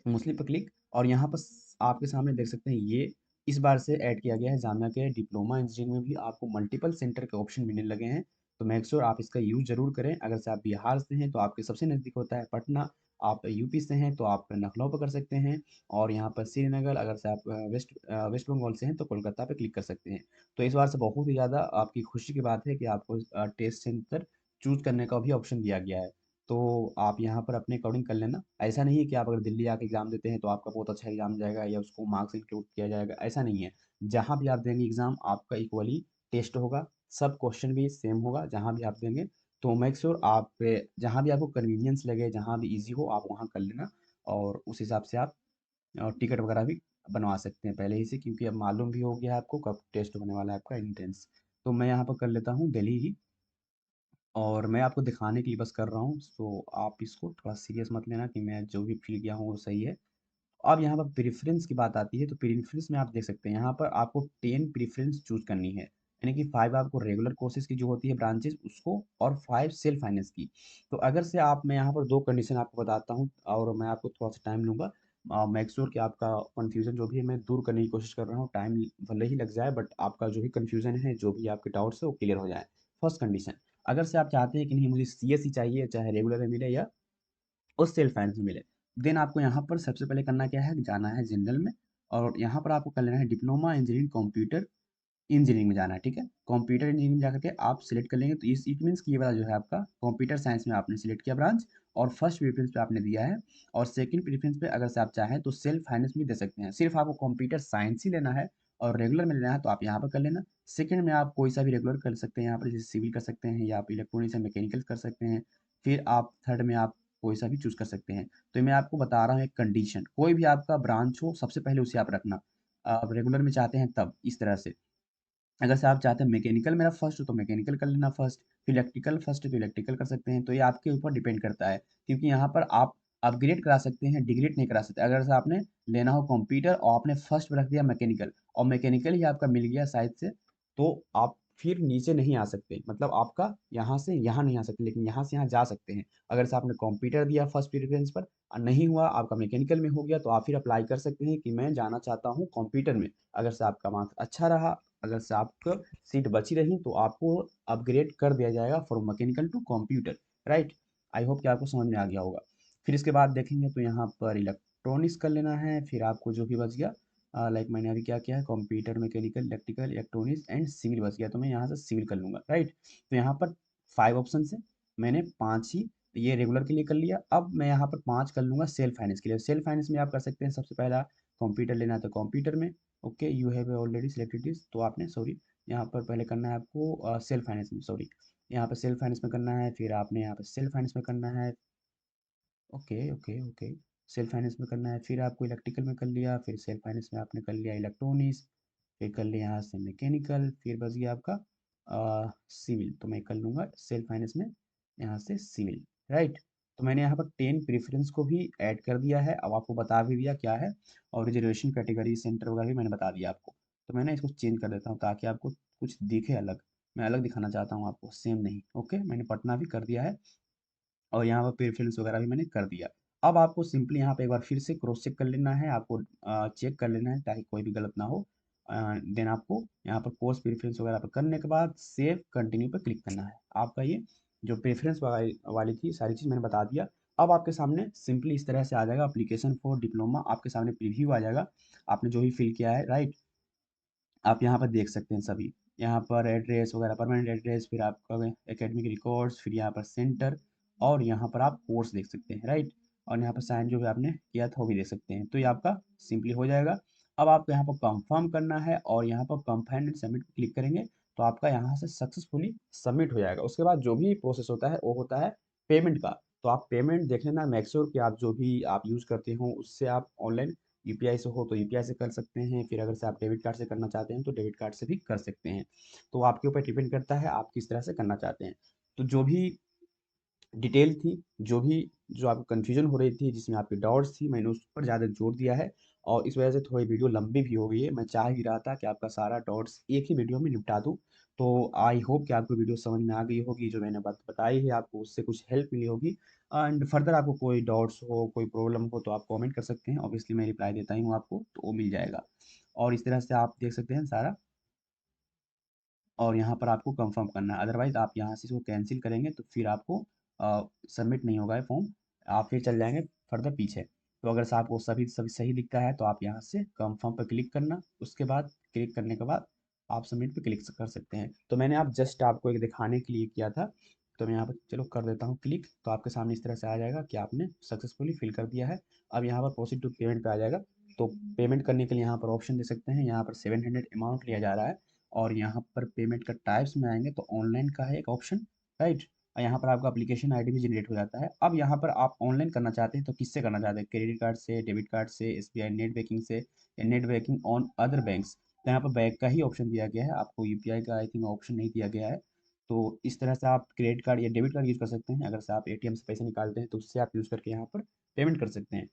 मुस्लिम पर क्लिक। और यहाँ पर आपके सामने देख सकते हैं, ये इस बार से ऐड किया गया है जामिया के डिप्लोमा इंजीनियरिंग में भी आपको मल्टीपल सेंटर के ऑप्शन मिलने लगे हैं। तो मेक श्योर आप इसका यूज जरूर करें। अगर से आप बिहार से हैं तो आपके सबसे नज़दीक होता है पटना, आप यूपी से हैं तो आप लखनऊ पर कर सकते हैं। और यहाँ पर श्रीनगर, अगर से आप वेस्ट बंगाल से हैं तो कोलकाता पे क्लिक कर सकते हैं। तो इस बार से बहुत ही ज़्यादा आपकी खुशी की बात है कि आपको टेस्ट सेंटर चूज करने का भी ऑप्शन दिया गया है। तो आप यहाँ पर अपने अकॉर्डिंग कर लेना। ऐसा नहीं है कि आप अगर दिल्ली आके एग्ज़ाम देते हैं तो आपका बहुत अच्छा एग्ज़ाम जाएगा या उसको मार्क्स इंक्लूड किया जाएगा, ऐसा नहीं है। जहाँ भी आप देंगे एग्ज़ाम, आपका इक्वली टेस्ट होगा, सब क्वेश्चन भी सेम होगा जहाँ भी आप देंगे। तो मेक श्योर आप जहाँ भी आपको कन्वीनियंस लगे, जहाँ भी ईजी हो, आप वहाँ कर लेना। और उस हिसाब से आप टिकट वगैरह भी बनवा सकते हैं पहले ही से, क्योंकि अब मालूम भी हो गया है आपको कब टेस्ट होने वाला है आपका एंट्रेंस। तो मैं यहाँ पर कर लेता हूँ दिल्ली ही। और मैं आपको दिखाने के लिए बस कर रहा हूँ, तो आप इसको थोड़ा सीरियस मत लेना कि मैं जो भी फील किया हूँ वो सही है। अब यहाँ पर प्रेफ़रेंस की बात आती है, तो प्रेफ़रेंस में आप देख सकते हैं यहाँ पर आपको 10 प्रेफ़रेंस चूज़ करनी है। यानी कि 5 आपको रेगुलर कोर्सेज़ की जो होती है ब्रांचेज़ उसको और 5 सेल्फ फाइनेंस की। तो अगर से आप मैं यहाँ पर 2 कंडीशन आपको बताता हूँ और मैं आपको थोड़ा-सा टाइम लूँगा। मेक श्योर कि आपका कन्फ्यूज़न जो भी है मैं दूर करने की कोशिश कर रहा हूँ। टाइम भले ही लग जाए बट आपका जो भी कन्फ्यूज़न है, जो भी आपके डाउट्स है वो क्लियर हो जाए। फर्स्ट कंडीशन, अगर से आप चाहते हैं कि नहीं मुझे सीएस ही चाहिए, चाहे रेगुलर में मिले या उस सेल्फ फाइनेंस में मिले। देन आपको यहाँ पर सबसे पहले करना क्या है, जाना है जनरल में और यहाँ पर आपको कर लेना है डिप्लोमा इंजीनियरिंग कंप्यूटर इंजीनियरिंग में जाना है, ठीक है? कंप्यूटर इंजीनियरिंग में जाकर के आप सिलेक्ट कर लेंगे तो इस इट मीन्स कि ये वाला जो है आपका कंप्यूटर साइंस में आपने सिलेक्ट किया ब्रांच और फर्स्ट प्रेफ़रेंस पे आपने दिया है और सेकंड प्रेफ़रेंस पे अगर से आप चाहें तो सेल्फ फाइनेंस भी दे सकते हैं। सिर्फ़ आपको कंप्यूटर साइंस ही लेना है और रेगुलर में लेना है तो आप यहाँ पर कर लेना। सेकंड में आप कोई सा भी रेगुलर कर सकते हैं यहाँ पर जैसे सिविल कर सकते हैं या आप इलेक्ट्रॉनिक्स या मैकेनिकल कर सकते हैं। फिर आप थर्ड में आप कोई सा भी चूज़ कर सकते हैं। तो मैं आपको बता रहा हूँ एक कंडीशन, कोई भी आपका ब्रांच हो सबसे पहले उसे आप रखना। आप रेगुलर में चाहते हैं तब, इस तरह से। अगर से आप चाहते हैं मैकेनिकल मेरा फर्स्ट हो तो मैकेनिकल कर लेना फर्स्ट, फिर इलेक्ट्रिकल फर्स्ट है तो इलेक्ट्रिकल कर सकते हैं। तो ये आपके ऊपर डिपेंड करता है क्योंकि यहाँ पर आप अपग्रेड करा सकते हैं, डिग्रेड नहीं करा सकते। अगर से आपने लेना हो कंप्यूटर और आपने फर्स्ट में रख दिया मैकेनिकल और मैकेनिकल ही आपका मिल गया शायद से, तो आप फिर नीचे नहीं आ सकते। मतलब आपका यहाँ से यहाँ नहीं आ सकते, लेकिन यहाँ से यहाँ जा सकते हैं। अगर से आपने कंप्यूटर दिया फर्स्ट प्रेफ़रेंस पर नहीं हुआ, आपका मैकेनिकल में हो गया, तो आप फिर अप्लाई कर सकते हैं कि मैं जाना चाहता हूँ कंप्यूटर में। अगर से आपका मार्क्स अच्छा रहा, अगर से आपको सीट बची रही तो आपको अपग्रेड कर दिया जाएगा from mechanical to computer, right. I hope कि आपको समझ में आ गया होगा। फिर इसके बाद देखेंगे तो यहाँ पर इलेक्ट्रॉनिक्स कर लेना है, फिर आपको जो भी बच गया लाइक मैंने अभी क्या किया है computer mechanical electrical electronics and civil बच गया तो मैं यहाँ से सिविल कर लूँगा, राइट। तो यहाँ पर 5 ऑप्शन है, मैंने 5 ही ये रेगुलर के लिए कर लिया। अब मैं यहाँ पर 5 कर लूँगा सेल्फ फाइनेंस के लिए। सेल्फ फाइनेंस में आप कर सकते हैं सबसे पहला कंप्यूटर लेना है तो कंप्यूटर में okay you have already selected this तो आपने सॉरी यहाँ पर पहले करना है आपको सेल्फ फाइनेंस में सॉरी यहाँ पर सेल्फ फाइनेंस में करना है, फिर आपने यहाँ पर सेल्फ फाइनेंस में करना है। Okay okay okay self finance में करना है, फिर आपको इलेक्ट्रिकल में कर लिया, फिर सेल्फ फाइनेंस में आपने कर लिया इलेक्ट्रॉनिक्स, फिर कर लिया यहाँ से मैकेनिकल, फिर बच गया आपका सिविल। तो मैं कर लूँगा सेल्फ फाइनेंस में यहाँ से सिविल, राइट। तो मैंने यहाँ पर 10 प्रेफरेंस को भी ऐड कर दिया है, अब आपको बता भी दिया क्या है और रिजर्वेशन कैटेगरी सेंटर वगैरह भी मैंने बता दिया आपको। तो मैं ना इसको चेंज कर देता हूँ ताकि आपको कुछ दिखे अलग, मैं अलग दिखाना चाहता हूँ आपको, सेम नहीं। ओके मैंने पटना भी कर दिया है और यहाँ पर प्रेफ़रेंस वगैरह भी मैंने कर दिया। अब आपको सिंपली यहाँ पे एक बार फिर से क्रॉस चेक कर लेना है, आपको चेक कर लेना है ताकि कोई भी गलत ना हो। देन आपको यहाँ पर कोर्स प्रेफ़रेंस वगैरह पे करने के बाद सेव कंटिन्यू पे क्लिक करना है। आपका ये जो प्रेफ़रेंस वाली वाली थी सारी चीज़ मैंने बता दिया। अब आपके सामने सिंपली इस तरह से आ जाएगा एप्लीकेशन फॉर डिप्लोमा, आपके सामने प्रीव्यू आ जाएगा। आपने जो भी फ़िल किया है, राइट? आप यहाँ पर देख सकते हैं सभी। यहाँ पर एड्रेस वगैरह परमानेंट एड्रेस, फिर आपका एकेडमिक रिकॉर्ड्स, फिर यहाँ पर सेंटर और यहाँ पर आप कोर्स देख सकते हैं, राइट। और यहाँ पर साइन जो भी आपने किया था वो भी देख सकते हैं। तो ये आपका सिंपली हो जाएगा। अब आपको यहाँ पर कंफर्म करना है और यहाँ पर कंफर्म एंड सबमिट पे क्लिक करेंगे तो आपका यहाँ से सक्सेसफुली सबमिट हो जाएगा। उसके बाद जो भी प्रोसेस होता है वो होता है पेमेंट का। तो आप पेमेंट देख लेना, मेक श्योर कि आप जो भी आप यूज़ करते हो उससे आप ऑनलाइन यूपीआई से हो तो यूपीआई से कर सकते हैं, फिर अगर से आप डेबिट कार्ड से करना चाहते हैं तो डेबिट कार्ड से भी कर सकते हैं। तो आपके ऊपर डिपेंड करता है आप किस तरह से करना चाहते हैं। तो जो भी डिटेल थी, जो भी जो आपको कन्फ्यूज़न हो रही थी, जिसमें आपकी डाउट्स थी, मैंने उस पर ज़्यादा जोर दिया है और इस वजह से थोड़ी वीडियो लंबी भी हो गई है। मैं चाह ही रहा था कि आपका सारा डाउट्स एक ही वीडियो में निपटा दूँ। तो आई होप कि आपको वीडियो समझ में आ गई होगी, जो मैंने बात बताई है आपको उससे कुछ हेल्प मिली होगी। एंड फर्दर आपको कोई डाउट्स हो, कोई प्रॉब्लम हो तो आप कमेंट कर सकते हैं। ऑब्वियसली मैं रिप्लाई देता ही हूँ आपको, तो वो मिल जाएगा। और इस तरह से आप देख सकते हैं सारा और यहाँ पर आपको कंफर्म करना है। अदरवाइज़ आप यहाँ से इसको कैंसिल करेंगे तो फिर आपको सबमिट नहीं होगा ये फॉर्म, आप फिर चल जाएँगे फर्दर पीछे। तो अगर से आपको सभी सभी सही दिखता है तो आप यहाँ से कंफर्म पे क्लिक करना, उसके बाद क्लिक करने के बाद आप सबमिट पे क्लिक कर सकते हैं। तो मैंने आप जस्ट आपको एक दिखाने के लिए किया था, तो मैं यहाँ पर चलो कर देता हूँ क्लिक, तो आपके सामने इस तरह से आ जाएगा कि आपने सक्सेसफुली फिल कर दिया है। अब यहाँ पर प्रोसीड टू पेमेंट पे आ जाएगा, तो पेमेंट करने के लिए यहाँ पर ऑप्शन दे सकते हैं, यहाँ पर 700 अमाउंट लिया जा रहा है और यहाँ पर पेमेंट का टाइप्स में आएँगे तो ऑनलाइन का है एक ऑप्शन, राइट? और यहाँ पर आपका एप्लीकेशन आईडी भी जनरेट हो जाता है। अब यहाँ पर आप ऑनलाइन करना चाहते हैं तो किससे करना चाहते हैं? क्रेडिट कार्ड से, डेबिट कार्ड से, एसबीआई नेट बैंकिंग से या net banking on other banks. तो यहाँ पर बैंक का ही ऑप्शन दिया गया है, आपको यूपीआई का आई थिंक ऑप्शन नहीं दिया गया है। तो इस तरह से आप क्रेडिट कार्ड या डेबिट कार्ड यूज़ कर सकते हैं। अगर से आप एटीएम से पैसे निकालते हैं तो उससे आप यूज़ करके यहाँ पर पेमेंट कर सकते हैं।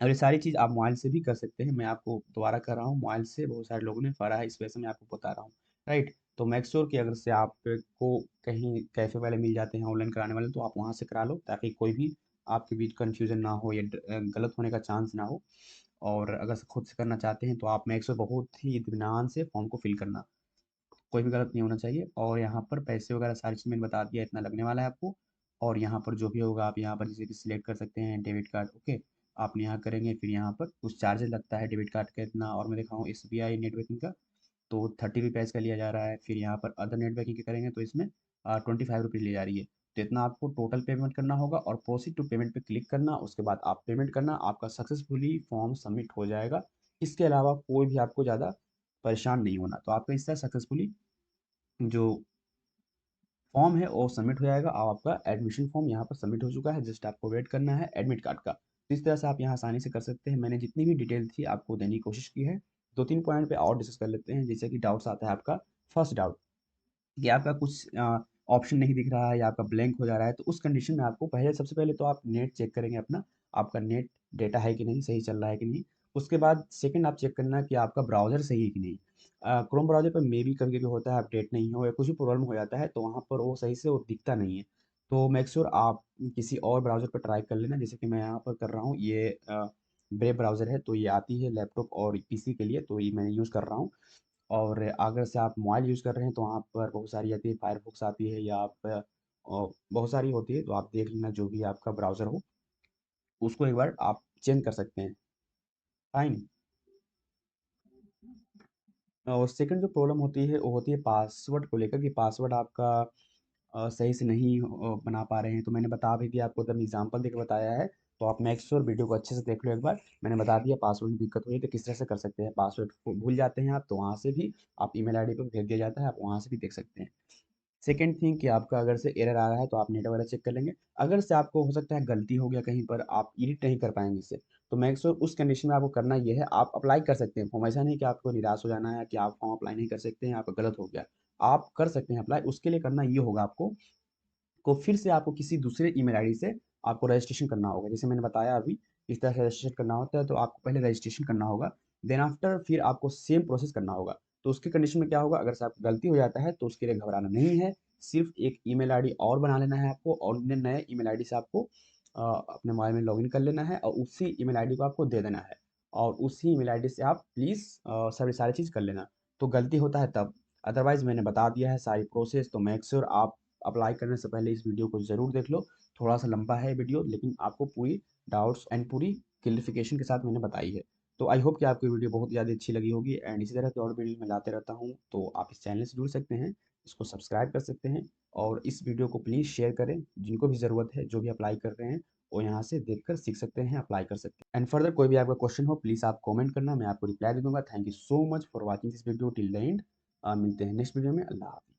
और ये सारी चीज़ आप मोबाइल से भी कर सकते हैं। मैं आपको दोबारा कर रहा हूँ, मोबाइल से बहुत सारे लोगों ने पढ़ा है, इस वजह से मैं आपको बता रहा हूँ, राइट। तो मेक श्योर कि अगर से आपको कहीं कैफ़े वाले मिल जाते हैं ऑनलाइन कराने वाले, तो आप वहाँ से करा लो, ताकि कोई भी आपके बीच कन्फ्यूज़न ना हो या गलत होने का चांस ना हो। और अगर से खुद से करना चाहते हैं तो आप मेक श्योर बहुत ही इत्मीनान से फॉर्म को फिल करना, कोई भी गलत नहीं होना चाहिए। और यहाँ पर पैसे वगैरह सारी चीज़ मैंने बता दिया, इतना लगने वाला है आपको। और यहाँ पर जो भी होगा आप यहाँ पर जैसे कि सिलेक्ट कर सकते हैं डेबिट कार्ड, ओके। आप यहाँ करेंगे, फिर यहाँ पर कुछ चार्जेस लगता है डेबिट कार्ड का इतना, और मैं दिखाऊँ SBI नेट बैंकिंग का, तो 30 रुपीज़ का लिया जा रहा है। फिर यहाँ पर अदर नेट बैंकिंग के करेंगे तो इसमें 25 रुपीज़ ली जा रही है। तो इतना आपको टोटल पेमेंट करना होगा, और प्रोसीड टू पेमेंट पे क्लिक करना, उसके बाद आप पेमेंट करना, आपका सक्सेसफुली फॉर्म सबमिट हो जाएगा। इसके अलावा कोई भी आपको ज़्यादा परेशान नहीं होना। तो आपका इस तरह सक्सेसफुली जो फॉर्म है वो सबमिट हो जाएगा, और आपका एडमिशन फॉर्म यहाँ पर सबमिट हो चुका है। जस्ट आपको वेट करना है एडमिट कार्ड का। तो इस तरह से आप यहाँ आसानी से कर सकते हैं। मैंने जितनी भी डिटेल थी आपको देने की कोशिश की है। 2-3 पॉइंट पे और डिस्कस कर लेते हैं, जैसे कि डाउट्स आता है आपका। फर्स्ट डाउट कि आपका कुछ ऑप्शन नहीं दिख रहा है या आपका ब्लैंक हो जा रहा है, तो उस कंडीशन में आपको पहले, सबसे पहले तो आप नेट चेक करेंगे अपना, आपका नेट डेटा है कि नहीं, सही चल रहा है कि नहीं। उसके बाद सेकंड आप चेक करना कि आपका ब्राउज़र सही है कि नहीं। क्रोम ब्राउज़र पर मे बी कभी-कभी होता है अपडेट नहीं हो या कुछ भी प्रॉब्लम हो जाता है, तो वहाँ पर वो सही से वो दिखता नहीं है। तो मेक श्योर आप किसी और ब्राउज़र पर ट्राई कर लेना, जैसे कि मैं यहाँ पर कर रहा हूँ। ये ब्रेव ब्राउज़र है, तो ये आती है लैपटॉप और पीसी के लिए, तो ये मैं यूज़ कर रहा हूँ। और अगर से आप मोबाइल यूज़ कर रहे हैं तो वहाँ पर बहुत सारी आती है, फायरफॉक्स आती है, या आप बहुत सारी होती है, तो आप देख लेना जो भी आपका ब्राउज़र हो, उसको एक बार आप चेंज कर सकते हैं। फाइन। और सेकंड जो प्रॉब्लम होती है वो होती है पासवर्ड को लेकर, कि पासवर्ड आपका सही से नहीं बना पा रहे हैं। तो मैंने बता भी दिया आपको, तब एग्जांपल देके बताया है। तो आप मेक श्योर वीडियो को अच्छे से देख लो एक बार। मैंने बता दिया पासवर्ड में दिक्कत हुई है तो किस तरह से कर सकते हैं। पासवर्ड को भूल जाते हैं आप, तो वहाँ से भी आप ईमेल आईडी पर भेज दिया जाता है, आप वहाँ से भी देख सकते हैं। सेकंड थिंग कि आपका अगर से एरर आ रहा है तो आप नेट वगैरह चेक कर लेंगे। अगर से आपको हो सकता है गलती हो गया कहीं पर, आप एडिट नहीं कर पाएंगे इसे, तो मेक श्योर उस कंडीशन में आपको करना ये है, आप अप्लाई कर सकते हैं फॉर्म। ऐसा नहीं कि आपको निराश हो जाना है कि आप फॉर्म अप्लाई नहीं कर सकते हैं, आपका गलत हो गया। आप कर सकते हैं अप्लाई। उसके लिए करना ये होगा आपको, को फिर से आपको किसी दूसरे ईमेल आईडी से आपको रजिस्ट्रेशन करना होगा। जैसे मैंने बताया अभी, इस तरह से रजिस्ट्रेशन करना होता है, तो आपको पहले रजिस्ट्रेशन करना होगा, देन आफ्टर फिर आपको सेम प्रोसेस करना होगा। तो उसके कंडीशन में क्या होगा, अगर से आपको गलती हो जाता है तो उसके लिए घबराना नहीं है। सिर्फ एक ईमेल आईडी और बना लेना है आपको, और नए ईमेल आईडी से आपको अपने मोबाइल में लॉगिन कर लेना है, और उसी ईमेल आईडी को आपको दे देना है। और उसी ईमेल आईडी से आप प्लीज़ सारी चीज़ कर लेना। तो गलती होता है तब, अदरवाइज़ मैंने बता दिया है सारी प्रोसेस। तो मेक श्योर आप अप्लाई करने से पहले इस वीडियो को ज़रूर देख लो। थोड़ा सा लंबा है वीडियो, लेकिन आपको पूरी डाउट्स एंड पूरी क्लियरिफिकेशन के साथ मैंने बताई है। तो आई होप कि आपको ये वीडियो बहुत ज़्यादा अच्छी लगी होगी, एंड इसी तरह की और वीडियो मैं लाते रहता हूँ। तो आप इस चैनल से जुड़ सकते हैं, इसको सब्सक्राइब कर सकते हैं, और इस वीडियो को प्लीज़ शेयर करें। जिनको भी ज़रूरत है, जो भी अप्लाई कर रहे हैं, वो यहाँ से देखकर सीख सकते हैं, अप्लाई कर सकते हैं। एंड फर्दर कोई भी आपका क्वेश्चन हो, प्लीज़ आप कमेंट करना, मैं आपको रिप्लाई दे दूँगा। Thank you so much for watching this video till the end. मिलते हैं नेक्स्ट वीडियो में। अल्लाह हाफ़िज़।